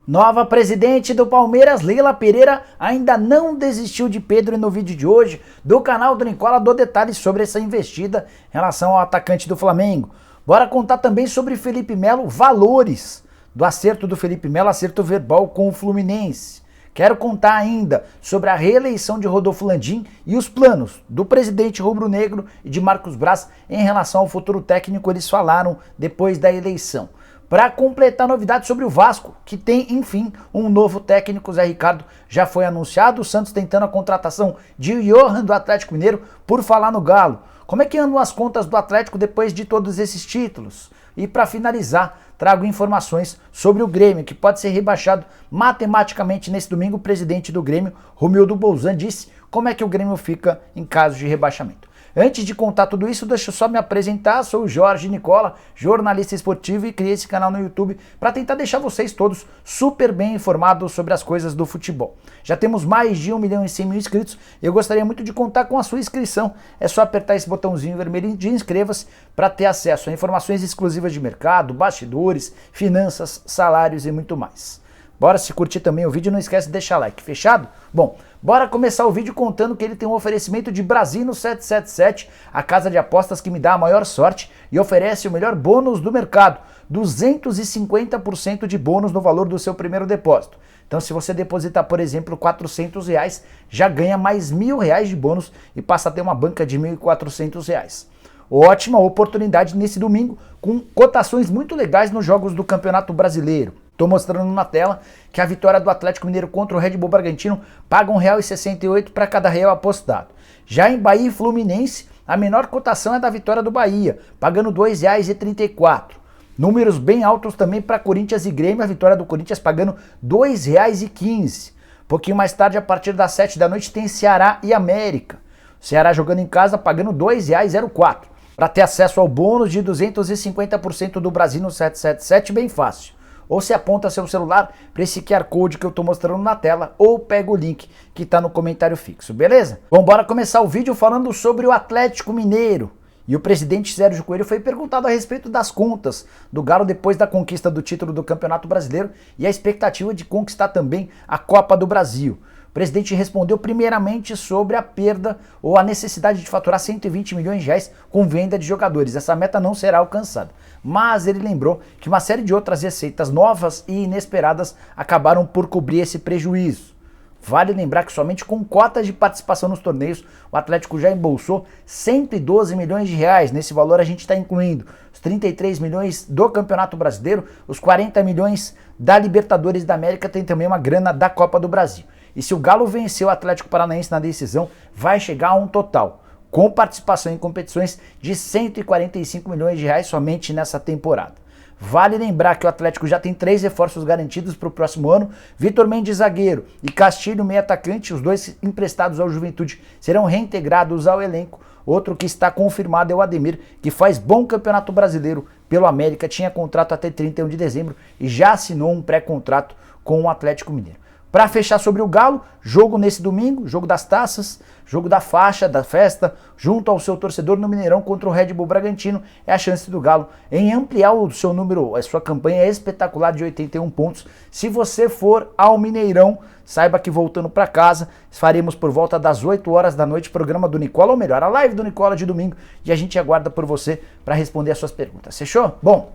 Nova presidente do Palmeiras, Leila Pereira, ainda não desistiu de Pedro e no vídeo de hoje do canal do Nicola dou detalhes sobre essa investida em relação ao atacante do Flamengo. Bora contar também sobre Felipe Melo, valores do acerto do Felipe Melo, acerto verbal com o Fluminense. Quero contar ainda sobre a reeleição de Rodolfo Landim e os planos do presidente rubro-negro e de Marcos Braz em relação ao futuro técnico, eles falaram depois da eleição. Para completar novidades sobre o Vasco, que tem, enfim, um novo técnico, Zé Ricardo já foi anunciado, o Santos tentando a contratação de Johan do Atlético Mineiro, por falar no Galo. Como é que andam as contas do Atlético depois de todos esses títulos? E para finalizar, trago informações sobre o Grêmio, que pode ser rebaixado matematicamente nesse domingo. O presidente do Grêmio, Romildo Bolzan, disse como é que o Grêmio fica em caso de rebaixamento. Antes de contar tudo isso, deixa eu só me apresentar, sou o Jorge Nicola, jornalista esportivo, e criei esse canal no YouTube para tentar deixar vocês todos super bem informados sobre as coisas do futebol. Já temos mais de 1.100.000 inscritos e eu gostaria muito de contar com a sua inscrição. É só apertar esse botãozinho vermelho de inscreva-se para ter acesso a informações exclusivas de mercado, bastidores, finanças, salários e muito mais. Bora, se curtir também o vídeo, não esquece de deixar like, fechado? Bom, bora começar o vídeo contando que ele tem um oferecimento de Brasino 777, a casa de apostas que me dá a maior sorte e oferece o melhor bônus do mercado, 250% de bônus no valor do seu primeiro depósito. Então, se você depositar, por exemplo, R$400, já ganha mais R$1.000 de bônus e passa a ter uma banca de R$1.400. Ótima oportunidade nesse domingo, com cotações muito legais nos jogos do Campeonato Brasileiro. Estou mostrando na tela que a vitória do Atlético Mineiro contra o Red Bull Bragantino paga R$1,68 para cada real apostado. Já em Bahia e Fluminense, a menor cotação é da vitória do Bahia, pagando R$2,34. Números bem altos também para Corinthians e Grêmio, a vitória do Corinthians pagando R$2,15. Pouquinho mais tarde, a partir das 7 da noite, tem Ceará e América. O Ceará jogando em casa pagando R$2,04. Para ter acesso ao bônus de 250% do Brasino 777, bem fácil. Ou se aponta seu celular para esse QR Code que eu estou mostrando na tela, ou pega o link que está no comentário fixo, beleza? Bom, bora começar o vídeo falando sobre o Atlético Mineiro. E o presidente Sérgio Coelho foi perguntado a respeito das contas do Galo depois da conquista do título do Campeonato Brasileiro e a expectativa de conquistar também a Copa do Brasil. O presidente respondeu primeiramente sobre a perda ou a necessidade de faturar R$120 milhões com venda de jogadores. Essa meta não será alcançada. Mas ele lembrou que uma série de outras receitas novas e inesperadas acabaram por cobrir esse prejuízo. Vale lembrar que somente com cotas de participação nos torneios, o Atlético já embolsou R$112 milhões. Nesse valor a gente está incluindo os 33 milhões do Campeonato Brasileiro, os 40 milhões da Libertadores da América, tem também uma grana da Copa do Brasil. E se o Galo vencer o Atlético Paranaense na decisão, vai chegar a um total, com participação em competições, de R$145 milhões somente nessa temporada. Vale lembrar que o Atlético já tem 3 reforços garantidos para o próximo ano. Vitor Mendes, zagueiro, e Castilho, meio atacante, os dois emprestados ao Juventude, serão reintegrados ao elenco. Outro que está confirmado é o Ademir, que faz bom campeonato brasileiro pelo América, tinha contrato até 31 de dezembro e já assinou um pré-contrato com o Atlético Mineiro. Para fechar sobre o Galo, jogo nesse domingo, jogo das taças, jogo da faixa, da festa, junto ao seu torcedor no Mineirão contra o Red Bull Bragantino. É a chance do Galo em ampliar o seu número, a sua campanha espetacular de 81 pontos. Se você for ao Mineirão, saiba que voltando para casa, faremos por volta das 8 horas da noite programa do Nicola, ou melhor, a live do Nicola de domingo, e a gente aguarda por você para responder as suas perguntas. Fechou? Bom,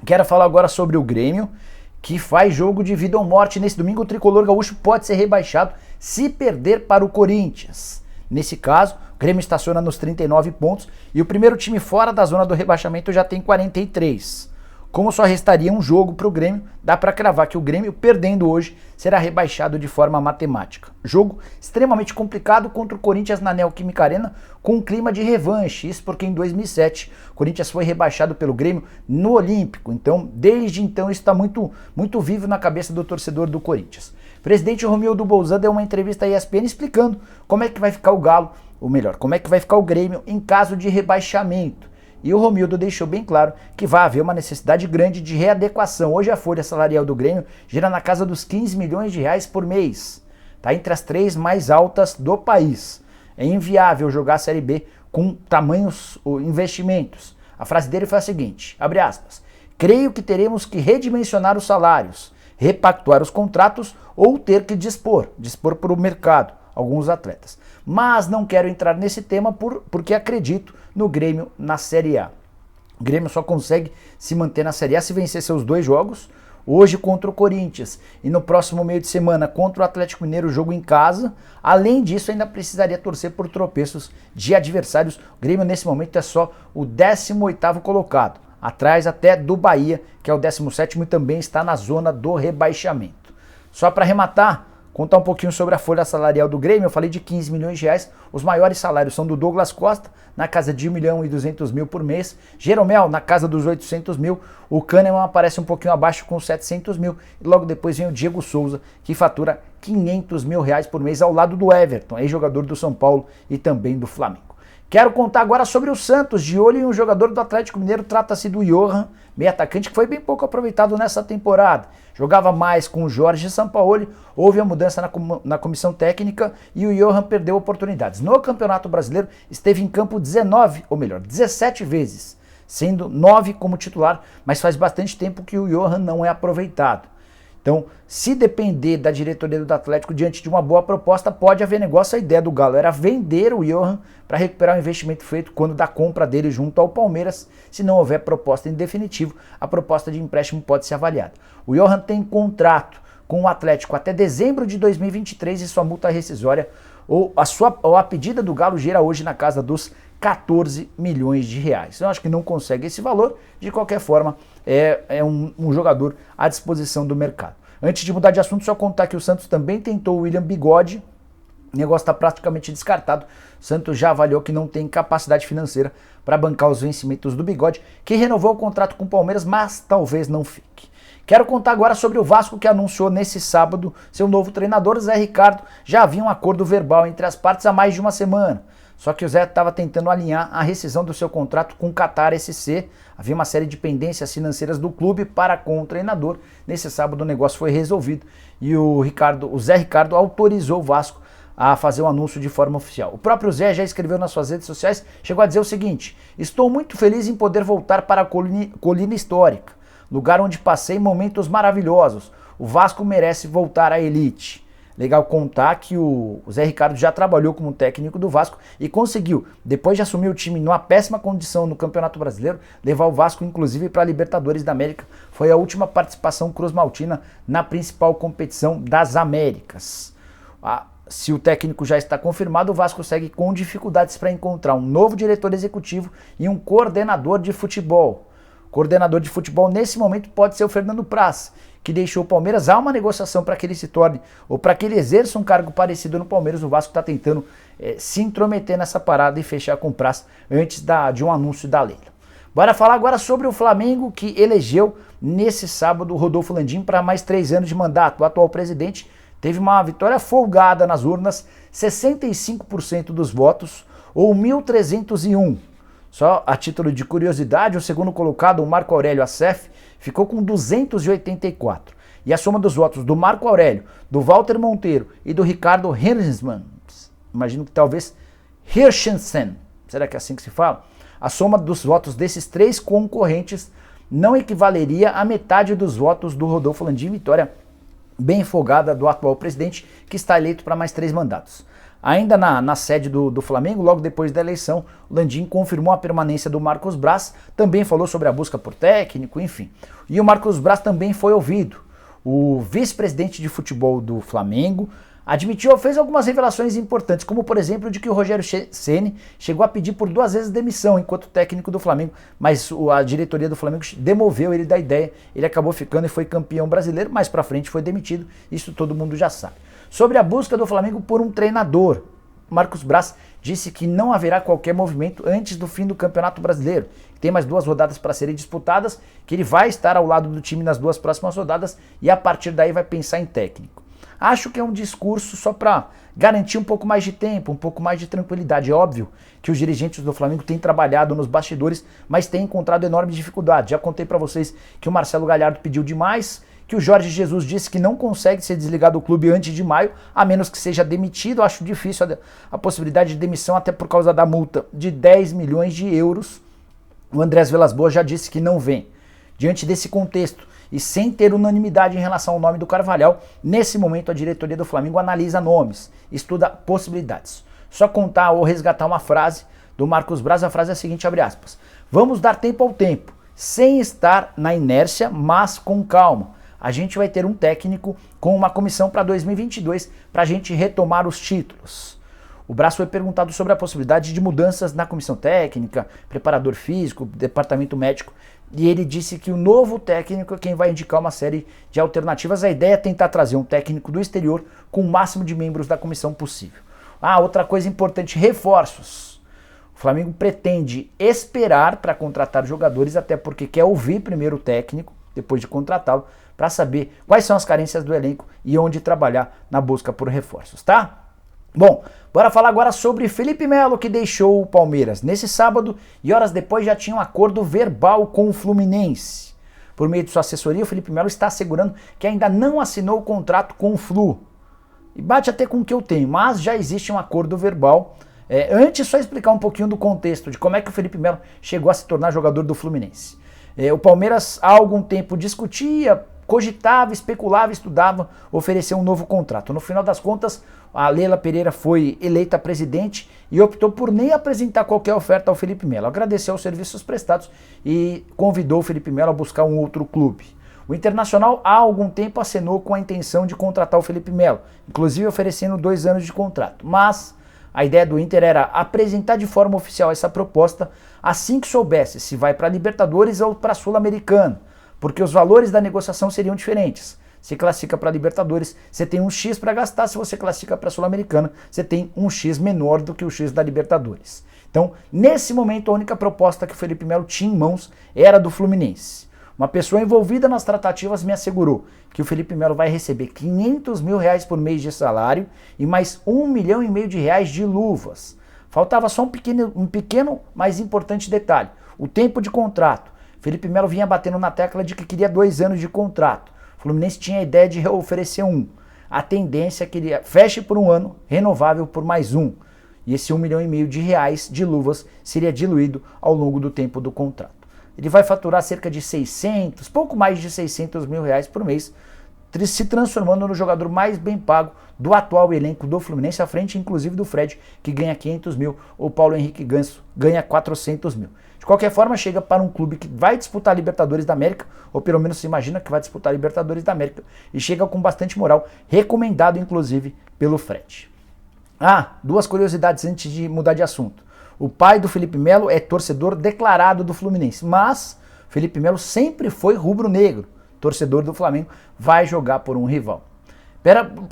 quero falar agora sobre o Grêmio, que faz jogo de vida ou morte nesse domingo. O tricolor gaúcho pode ser rebaixado se perder para o Corinthians. Nesse caso, o Grêmio estaciona nos 39 pontos e o primeiro time fora da zona do rebaixamento já tem 43. Como só restaria um jogo para o Grêmio, dá para cravar que o Grêmio, perdendo hoje, será rebaixado de forma matemática. Jogo extremamente complicado contra o Corinthians na Neoquímica Arena, com um clima de revanche. Isso porque em 2007 o Corinthians foi rebaixado pelo Grêmio no Olímpico. Então, desde então, isso está muito vivo na cabeça do torcedor do Corinthians. O presidente Romildo Bolzan deu uma entrevista à ESPN explicando como é que vai ficar o Galo, ou melhor, como é que vai ficar o Grêmio em caso de rebaixamento. E o Romildo deixou bem claro que vai haver uma necessidade grande de readequação. Hoje a folha salarial do Grêmio gira na casa dos R$15 milhões por mês. Está entre as 3 mais altas do país. É inviável jogar a Série B com tamanhos investimentos. A frase dele foi a seguinte, abre aspas, creio que teremos que redimensionar os salários. repactuar os contratos ou ter que dispor para o mercado alguns atletas. Mas não quero entrar nesse tema porque acredito no Grêmio na Série A. O Grêmio só consegue se manter na Série A se vencer seus 2 jogos, hoje contra o Corinthians e no próximo meio de semana contra o Atlético Mineiro, jogo em casa. Além disso, ainda precisaria torcer por tropeços de adversários. O Grêmio nesse momento é só o 18º colocado, atrás até do Bahia, que é o 17º e também está na zona do rebaixamento. Só para arrematar, contar um pouquinho sobre a folha salarial do Grêmio. Eu falei de 15 milhões de reais. Os maiores salários são do Douglas Costa, na casa de 1.200.000 por mês. Jeromel, na casa dos 800 mil. O Kahneman aparece um pouquinho abaixo com 700 mil. E logo depois vem o Diego Souza, que fatura 500 mil reais por mês, ao lado do Everton, ex-jogador do São Paulo e também do Flamengo. Quero contar agora sobre o Santos, de olho em um jogador do Atlético Mineiro. Trata-se do Johan, meio atacante, que foi bem pouco aproveitado nessa temporada. Jogava mais com o Jorge Sampaoli, houve a mudança na comissão técnica e o Johan perdeu oportunidades. No Campeonato Brasileiro esteve em campo 17 vezes, sendo 9 como titular, mas faz bastante tempo que o Johan não é aproveitado. Então, se depender da diretoria do Atlético diante de uma boa proposta, pode haver negócio. A ideia do Galo era vender o Johan para recuperar o investimento feito quando da compra dele junto ao Palmeiras. Se não houver proposta em definitivo, a proposta de empréstimo pode ser avaliada. O Johan tem contrato com o Atlético até dezembro de 2023 e sua multa rescisória ou a pedida do Galo gira hoje na casa dos 14 milhões de reais. Eu acho que não consegue esse valor. De qualquer forma, é um jogador à disposição do mercado. Antes de mudar de assunto, só contar que o Santos também tentou o William Bigode. O negócio está praticamente descartado. O Santos já avaliou que não tem capacidade financeira para bancar os vencimentos do Bigode, que renovou o contrato com o Palmeiras, mas talvez não fique. Quero contar agora sobre o Vasco, que anunciou nesse sábado seu novo treinador, Zé Ricardo. Já havia um acordo verbal entre as partes há mais de uma semana. Só que o Zé estava tentando alinhar a rescisão do seu contrato com o Qatar SC. Havia uma série de pendências financeiras do clube para com o treinador. Nesse sábado o negócio foi resolvido e o Zé Ricardo autorizou o Vasco a fazer o anúncio de forma oficial. O próprio Zé já escreveu nas suas redes sociais, chegou a dizer o seguinte: estou muito feliz em poder voltar para a colina histórica, lugar onde passei momentos maravilhosos. O Vasco merece voltar à elite. Legal contar que o Zé Ricardo já trabalhou como técnico do Vasco e conseguiu, depois de assumir o time numa péssima condição no Campeonato Brasileiro, levar o Vasco inclusive para a Libertadores da América. Foi a última participação cruzmaltina na principal competição das Américas. Se o técnico já está confirmado, o Vasco segue com dificuldades para encontrar um novo diretor executivo e um coordenador de futebol. Coordenador de futebol nesse momento pode ser o Fernando Praz, que deixou o Palmeiras. Há uma negociação para que ele se torne, ou para que ele exerça um cargo parecido no Palmeiras. O Vasco está tentando se intrometer nessa parada e fechar com o Praz antes de um anúncio da Leila. Bora falar agora sobre o Flamengo, que elegeu nesse sábado o Rodolfo Landim para mais 3 anos de mandato. O atual presidente teve uma vitória folgada nas urnas, 65% dos votos, ou 1.301. Só a título de curiosidade, o segundo colocado, o Marco Aurélio Assef, ficou com 284. E a soma dos votos do Marco Aurélio, do Walter Monteiro e do Ricardo Hirschman, imagino que talvez Hirschensen, será que é assim que se fala? A soma dos votos desses 3 concorrentes não equivaleria à metade dos votos do Rodolfo Landim. Vitória bem folgada do atual presidente, que está eleito para mais 3 mandatos. Ainda na sede do Flamengo, logo depois da eleição, o Landim confirmou a permanência do Marcos Braz, também falou sobre a busca por técnico, enfim. E o Marcos Braz também foi ouvido. O vice-presidente de futebol do Flamengo fez algumas revelações importantes, como por exemplo de que o Rogério Ceni chegou a pedir por 2 vezes demissão enquanto técnico do Flamengo, mas a diretoria do Flamengo demoveu ele da ideia. Ele acabou ficando e foi campeão brasileiro, mais pra frente foi demitido, isso todo mundo já sabe. Sobre a busca do Flamengo por um treinador, Marcos Braz disse que não haverá qualquer movimento antes do fim do Campeonato Brasileiro. Tem mais 2 rodadas para serem disputadas, que ele vai estar ao lado do time nas 2 próximas rodadas e a partir daí vai pensar em técnico. Acho que é um discurso só para garantir um pouco mais de tempo, um pouco mais de tranquilidade. É óbvio que os dirigentes do Flamengo têm trabalhado nos bastidores, mas têm encontrado enormes dificuldades. Já contei para vocês que o Marcelo Galhardo pediu demais, que o Jorge Jesus disse que não consegue ser desligado do clube antes de maio, a menos que seja demitido. Acho difícil a possibilidade de demissão, até por causa da multa de 10 milhões de euros. O Andrés Vilas Boas já disse que não vem. Diante desse contexto e sem ter unanimidade em relação ao nome do Carvalhal, nesse momento a diretoria do Flamengo analisa nomes, estuda possibilidades. Só contar ou resgatar uma frase do Marcos Braz, a frase é a seguinte, abre aspas: vamos dar tempo ao tempo, sem estar na inércia, mas com calma. A gente vai ter um técnico com uma comissão para 2022 para a gente retomar os títulos. O Braz foi perguntado sobre a possibilidade de mudanças na comissão técnica, preparador físico, departamento médico, e ele disse que o novo técnico é quem vai indicar uma série de alternativas. A ideia é tentar trazer um técnico do exterior com o máximo de membros da comissão possível. Outra coisa importante, reforços. O Flamengo pretende esperar para contratar jogadores, até porque quer ouvir primeiro o técnico, depois de contratá-lo, para saber quais são as carências do elenco e onde trabalhar na busca por reforços, tá? Bom, bora falar agora sobre Felipe Melo, que deixou o Palmeiras nesse sábado e horas depois já tinha um acordo verbal com o Fluminense. Por meio de sua assessoria, o Felipe Melo está assegurando que ainda não assinou o contrato com o Flu. E bate até com o que eu tenho, mas já existe um acordo verbal. Antes, só explicar um pouquinho do contexto de como é que o Felipe Melo chegou a se tornar jogador do Fluminense. O Palmeiras há algum tempo discutia, cogitava, especulava, estudava oferecer um novo contrato. No final das contas, a Leila Pereira foi eleita presidente e optou por nem apresentar qualquer oferta ao Felipe Melo. Agradeceu os serviços prestados e convidou o Felipe Melo a buscar um outro clube. O Internacional há algum tempo acenou com a intenção de contratar o Felipe Melo, inclusive oferecendo 2 anos de contrato. Mas a ideia do Inter era apresentar de forma oficial essa proposta assim que soubesse se vai para a Libertadores ou para a Sul-Americana, porque os valores da negociação seriam diferentes. Se classifica para a Libertadores, você tem um X para gastar. Se você classifica para a Sul-Americana, você tem um X menor do que o X da Libertadores. Então, nesse momento, a única proposta que o Felipe Melo tinha em mãos era do Fluminense. Uma pessoa envolvida nas tratativas me assegurou que o Felipe Melo vai receber R$500 mil por mês de salário e mais R$1,5 milhão de luvas. Faltava só um pequeno, mas importante detalhe: o tempo de contrato. Felipe Melo vinha batendo na tecla de que queria 2 anos de contrato. O Fluminense tinha a ideia de oferecer 1. A tendência é que ele feche por 1 ano, renovável por mais 1. E esse R$1,5 milhão de luvas seria diluído ao longo do tempo do contrato. Ele vai faturar cerca de pouco mais de R$600 mil por mês, se transformando no jogador mais bem pago do atual elenco do Fluminense, à frente inclusive do Fred, que ganha 500 mil, ou Paulo Henrique Ganso ganha 400 mil. De qualquer forma, chega para um clube que vai disputar a Libertadores da América, ou pelo menos se imagina que vai disputar a Libertadores da América, e chega com bastante moral, recomendado inclusive pelo Fred. 2 curiosidades antes de mudar de assunto. O pai do Felipe Melo é torcedor declarado do Fluminense, mas Felipe Melo sempre foi rubro-negro, torcedor do Flamengo, vai jogar por um rival.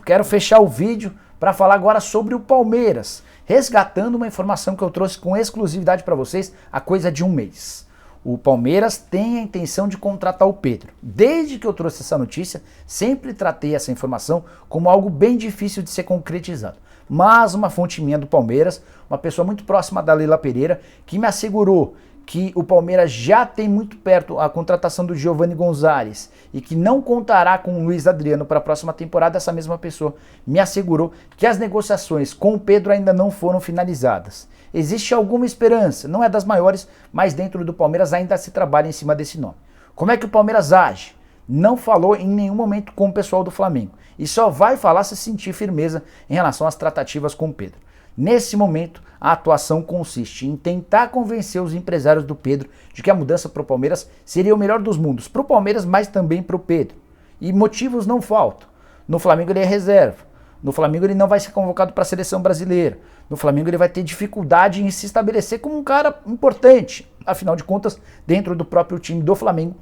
Quero fechar o vídeo para falar agora sobre o Palmeiras, resgatando uma informação que eu trouxe com exclusividade para vocês há coisa de 1 mês. O Palmeiras tem a intenção de contratar o Pedro. Desde que eu trouxe essa notícia, sempre tratei essa informação como algo bem difícil de ser concretizado. Mas uma fonte minha do Palmeiras, uma pessoa muito próxima da Leila Pereira, que me assegurou que o Palmeiras já tem muito perto a contratação do Giovanni Gonzalez e que não contará com o Luiz Adriano para a próxima temporada, essa mesma pessoa me assegurou que as negociações com o Pedro ainda não foram finalizadas. Existe alguma esperança, não é das maiores, mas dentro do Palmeiras ainda se trabalha em cima desse nome. Como é que o Palmeiras age? Não falou em nenhum momento com o pessoal do Flamengo e só vai falar se sentir firmeza em relação às tratativas com o Pedro. Nesse momento, a atuação consiste em tentar convencer os empresários do Pedro de que a mudança para o Palmeiras seria o melhor dos mundos, para o Palmeiras, mas também para o Pedro. E motivos não faltam. No Flamengo ele é reserva. No Flamengo ele não vai ser convocado para a seleção brasileira. No Flamengo ele vai ter dificuldade em se estabelecer como um cara importante. Afinal de contas, dentro do próprio time do Flamengo,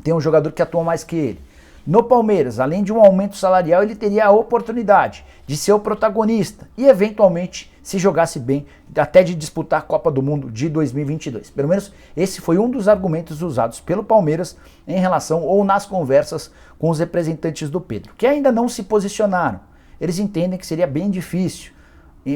tem um jogador que atua mais que ele. No Palmeiras, além de um aumento salarial, ele teria a oportunidade de ser o protagonista e, eventualmente, se jogasse bem, até de disputar a Copa do Mundo de 2022. Pelo menos esse foi um dos argumentos usados pelo Palmeiras em relação ou nas conversas com os representantes do Pedro, que ainda não se posicionaram. Eles entendem que seria bem difícil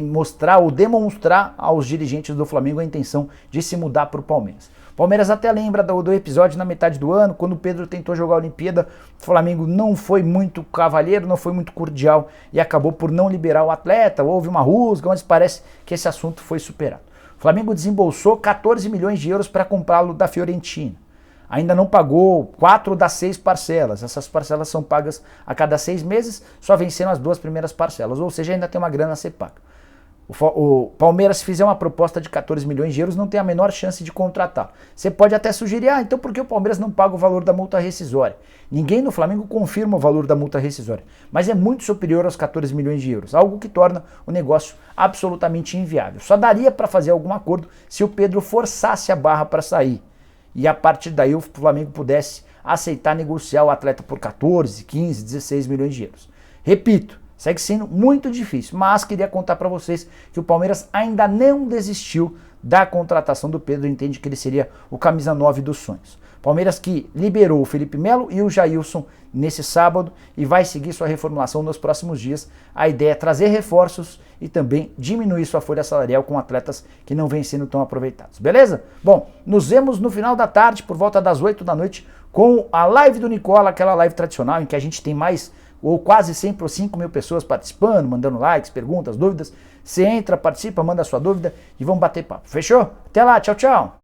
mostrar ou demonstrar aos dirigentes do Flamengo a intenção de se mudar para o Palmeiras. O Palmeiras até lembra do episódio na metade do ano, quando o Pedro tentou jogar a Olimpíada, o Flamengo não foi muito cavalheiro, não foi muito cordial e acabou por não liberar o atleta, houve uma rusga, mas parece que esse assunto foi superado. O Flamengo desembolsou 14 milhões de euros para comprá-lo da Fiorentina. ainda não pagou 4 das 6 parcelas. Essas parcelas são pagas a cada 6 meses, só vencendo as 2 primeiras parcelas, ou seja, ainda tem uma grana a ser paga. O Palmeiras, se fizer uma proposta de 14 milhões de euros, não tem a menor chance de contratar. Você pode até sugerir, então por que o Palmeiras não paga o valor da multa rescisória? Ninguém no Flamengo confirma o valor da multa rescisória, mas é muito superior aos 14 milhões de euros, algo que torna o negócio absolutamente inviável. Só daria para fazer algum acordo se o Pedro forçasse a barra para sair, e a partir daí o Flamengo pudesse aceitar negociar o atleta por 14, 15, 16 milhões de euros. Repito, segue sendo muito difícil, mas queria contar para vocês que o Palmeiras ainda não desistiu da contratação do Pedro, entende que ele seria o camisa 9 dos sonhos. Palmeiras que liberou o Felipe Melo e o Jailson nesse sábado e vai seguir sua reformulação nos próximos dias. A ideia é trazer reforços e também diminuir sua folha salarial com atletas que não vêm sendo tão aproveitados. Beleza? Bom, nos vemos no final da tarde, por volta das 8 da noite, com a live do Nicola, aquela live tradicional em que a gente tem mais ou quase sempre 5 mil pessoas participando, mandando likes, perguntas, dúvidas. Você entra, participa, manda a sua dúvida e vamos bater papo. Fechou? Até lá, tchau, tchau!